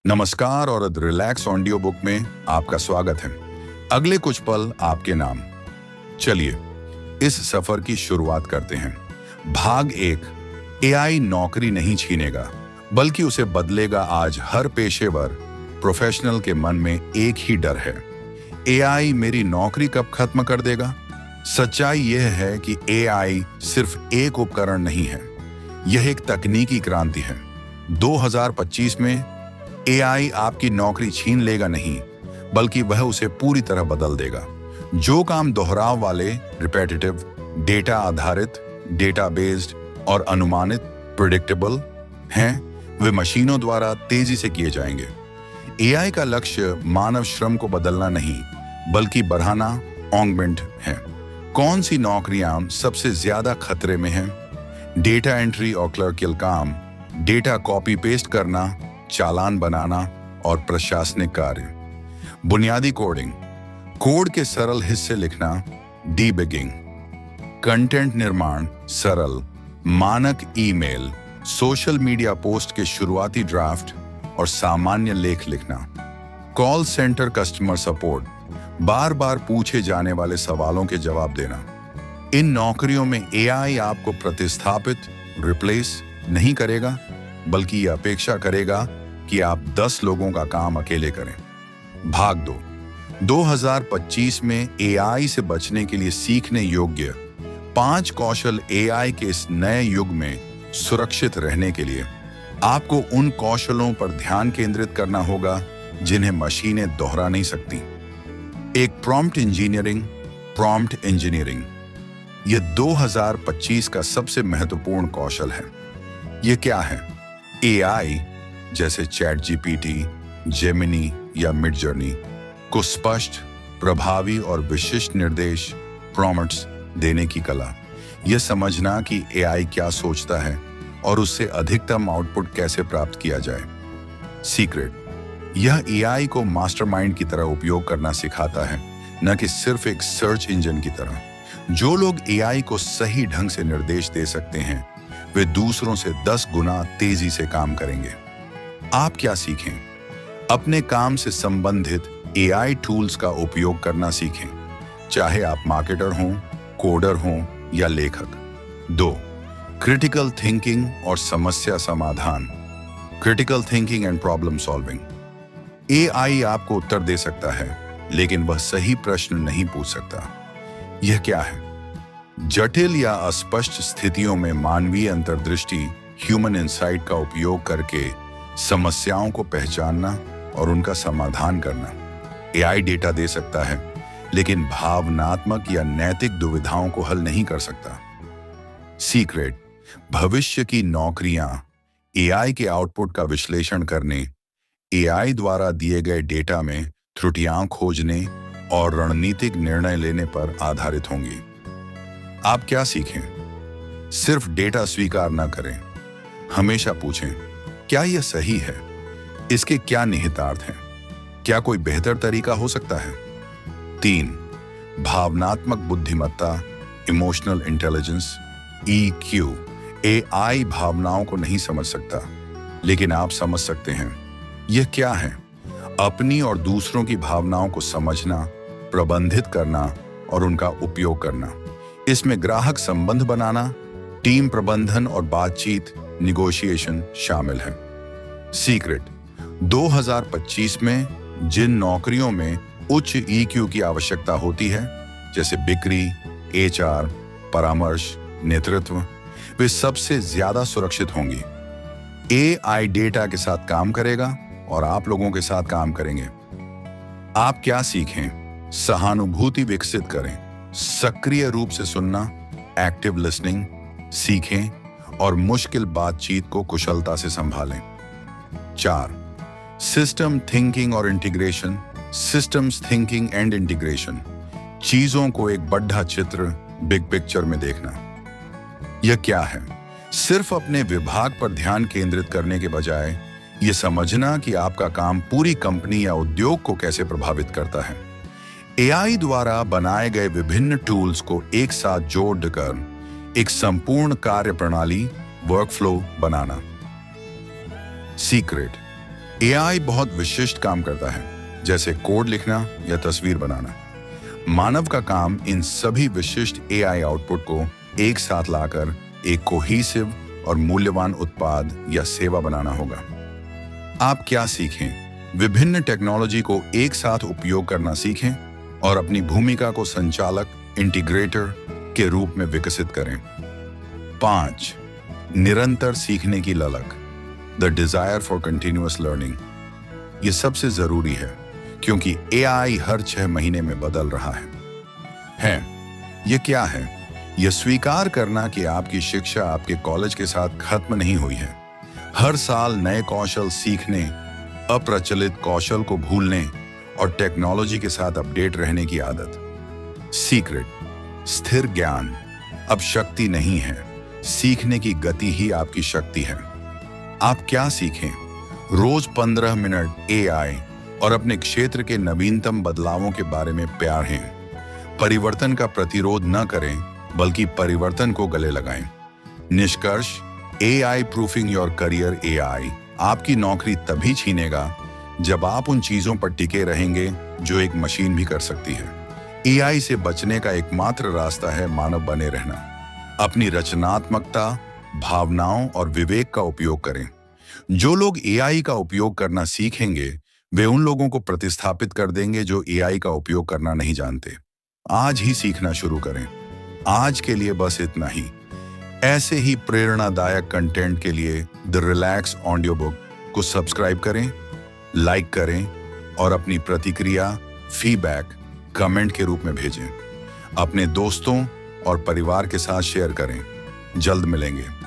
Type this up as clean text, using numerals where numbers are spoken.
नमस्कार और the relax audio book में आपका स्वागत है। अगले कुछ पल आपके नाम। चलिए इस सफर की शुरुआत करते हैं। भाग 1। एआई नौकरी नहीं छीनेगा बल्कि उसे बदलेगा। आज हर पेशेवर प्रोफेशनल के मन में एक ही डर है, एआई मेरी नौकरी कब खत्म कर देगा। सच्चाई यह है कि एआई सिर्फ एक उपकरण नहीं है, यह एक तकनीकी क्रांति है। 2025 में एआई आपकी नौकरी छीन लेगा नहीं, बल्कि वह उसे पूरी तरह बदल देगा। जो काम दोहराव वाले, रिपीटेटिव, डेटा आधारित, डेटा बेस्ड और अनुमानित, प्रेडिक्टेबल हैं, वे मशीनों द्वारा तेजी से किए जाएंगे। एआई का लक्ष्य मानव श्रम को बदलना नहीं, बल्कि बढ़ाना, ऑगमेंट है। कौन सी नौकरियां सबसे ज्यादा खतरे में हैं? डेटा एंट्री और क्लर्कियल काम, डेटा कॉपी पेस्ट करना, चालान बनाना और प्रशासनिक कार्य। बुनियादी कोडिंग, कोड के सरल हिस्से लिखना, डीबगिंग। कंटेंट निर्माण, सरल, मानक ईमेल, सोशल मीडिया पोस्ट के शुरुआती ड्राफ्ट और सामान्य लेख लिखना। कॉल सेंटर कस्टमर सपोर्ट, बार बार पूछे जाने वाले सवालों के जवाब देना। इन नौकरियों में एआई आपको प्रतिस्थापित, रिप्लेस नहीं करेगा, बल्कि यह अपेक्षा करेगा कि आप 10 लोगों का काम अकेले करें। भाग 2। 2025 में एआई से बचने के लिए सीखने योग्य 5 कौशल। एआई के इस नए युग में सुरक्षित रहने के लिए आपको उन कौशलों पर ध्यान केंद्रित करना होगा जिन्हें मशीनें दोहरा नहीं सकती। एक प्रॉम्प्ट इंजीनियरिंग, यह 2025 का सबसे महत्वपूर्ण कौशल है। यह क्या है? एआई जैसे चैट जीपीटी, जेमिनी या मिडजर्नी को स्पष्ट, प्रभावी और विशिष्ट निर्देश, प्रॉम्प्ट्स देने की कला। यह समझना कि एआई क्या सोचता है और उससे अधिकतम आउटपुट कैसे प्राप्त किया जाए। सीक्रेट, यह एआई को मास्टरमाइंड की तरह उपयोग करना सिखाता है, न कि सिर्फ एक सर्च इंजन की तरह। जो लोग एआई को सही ढंग से निर्देश दे सकते हैं, वे दूसरों से 10 गुना तेजी से काम करेंगे। आप क्या सीखें? अपने काम से संबंधित एआई टूल्स का उपयोग करना सीखें, चाहे आप मार्केटर हों, कोडर हों या लेखक। 2. क्रिटिकल थिंकिंग और समस्या समाधान, critical thinking and problem solving. AI आपको उत्तर दे सकता है, लेकिन वह सही प्रश्न नहीं पूछ सकता। यह क्या है? जटिल या अस्पष्ट स्थितियों में मानवीय अंतर्दृष्टि, ह्यूमन इंसाइट का उपयोग करके समस्याओं को पहचानना और उनका समाधान करना। एआई डेटा दे सकता है, लेकिन भावनात्मक या नैतिक दुविधाओं को हल नहीं कर सकता। सीक्रेट, भविष्य की नौकरियां एआई के आउटपुट का विश्लेषण करने, एआई द्वारा दिए गए डेटा में त्रुटियां खोजने और रणनीतिक निर्णय लेने पर आधारित होंगी। आप क्या सीखें? सिर्फ डेटा स्वीकार न करें, हमेशा पूछें, क्या यह सही है? इसके क्या निहितार्थ हैं? क्या कोई बेहतर तरीका हो सकता है? 3. भावनात्मक बुद्धिमत्ता, इमोशनल इंटेलिजेंस, EQ। एआई भावनाओं को नहीं समझ सकता, लेकिन आप समझ सकते हैं। यह क्या है? अपनी और दूसरों की भावनाओं को समझना, प्रबंधित करना और उनका उपयोग करना। इसमें ग्राहक संबंध बनाना, टीम प्रबंधन और बातचीत, निगोशिएशन शामिल है। सीक्रेट, 2025 में जिन नौकरियों में उच्च EQ की आवश्यकता होती है, जैसे बिक्री, HR, परामर्श, नेतृत्व, वे सबसे ज्यादा सुरक्षित होंगी। एआई डेटा के साथ काम करेगा और आप लोगों के साथ काम करेंगे। आप क्या सीखें? सहानुभूति विकसित करें, सक्रिय रूप से सुनना, एक्टिव लिसनिंग सीखें और मुश्किल बातचीत को कुशलता से संभालें। 4. सिस्टम थिंकिंग और integration, systems thinking and integration. चीजों को एक बड़ा चित्र, बिग पिक्चर में देखना। यह क्या है? सिर्फ अपने विभाग पर ध्यान केंद्रित करने के बजाय यह समझना कि आपका काम पूरी कंपनी या उद्योग को कैसे प्रभावित करता है। एआई द्वारा बनाए गए विभिन्न टूल्स को एक साथ जोड़कर एक संपूर्ण कार्य प्रणाली, वर्कफ्लो बनाना। सीक्रेट, एआई बहुत विशिष्ट काम करता है, जैसे कोड लिखना या तस्वीर बनाना। मानव का काम इन सभी विशिष्ट एआई आउटपुट को एक साथ लाकर एक कोहेसिव और मूल्यवान उत्पाद या सेवा बनाना होगा। आप क्या सीखें? विभिन्न टेक्नोलॉजी को एक साथ उपयोग करना सीखें और अपनी भूमिका को संचालक, इंटीग्रेटर के रूप में विकसित करें। 5. निरंतर सीखने की ललक, the desire for continuous learning. ये सबसे जरूरी है क्योंकि एआई हर 6 महीने में बदल रहा है। ये क्या है? यह स्वीकार करना कि आपकी शिक्षा आपके कॉलेज के साथ खत्म नहीं हुई है। हर साल नए कौशल सीखने, अप्रचलित कौशल को भूलने और टेक्नोलॉजी के साथ अपडेट रहने की आदत। सीक्रेट, स्थिर ज्ञान अब शक्ति नहीं है, सीखने की गति ही आपकी शक्ति है। आप क्या सीखें? रोज 15 मिनट एआई और अपने क्षेत्र के नवीनतम बदलावों के बारे में प्यार है। परिवर्तन का प्रतिरोध न करें, बल्कि परिवर्तन को गले लगाएं। निष्कर्ष, AI proofing your career. AI आपकी नौकरी तभी छीनेगा जब आप उन चीजों पर टिके रहेंगे जो एक मशीन भी कर सकती है। एआई से बचने का एकमात्र रास्ता है मानव बने रहना। अपनी रचनात्मकता, भावनाओं और विवेक का उपयोग करें। जो लोग एआई का उपयोग करना सीखेंगे, वे उन लोगों को प्रतिस्थापित कर देंगे जो एआई का उपयोग करना नहीं जानते। आज ही सीखना शुरू करें। आज के लिए बस इतना ही। ऐसे ही प्रेरणादायक कंटेंट के लिए द रिलैक्स ऑडियो बुक को सब्सक्राइब करें, लाइक करें और अपनी प्रतिक्रिया, फीडबैक कमेंट के रूप में भेजें। अपने दोस्तों और परिवार के साथ शेयर करें। जल्द मिलेंगे।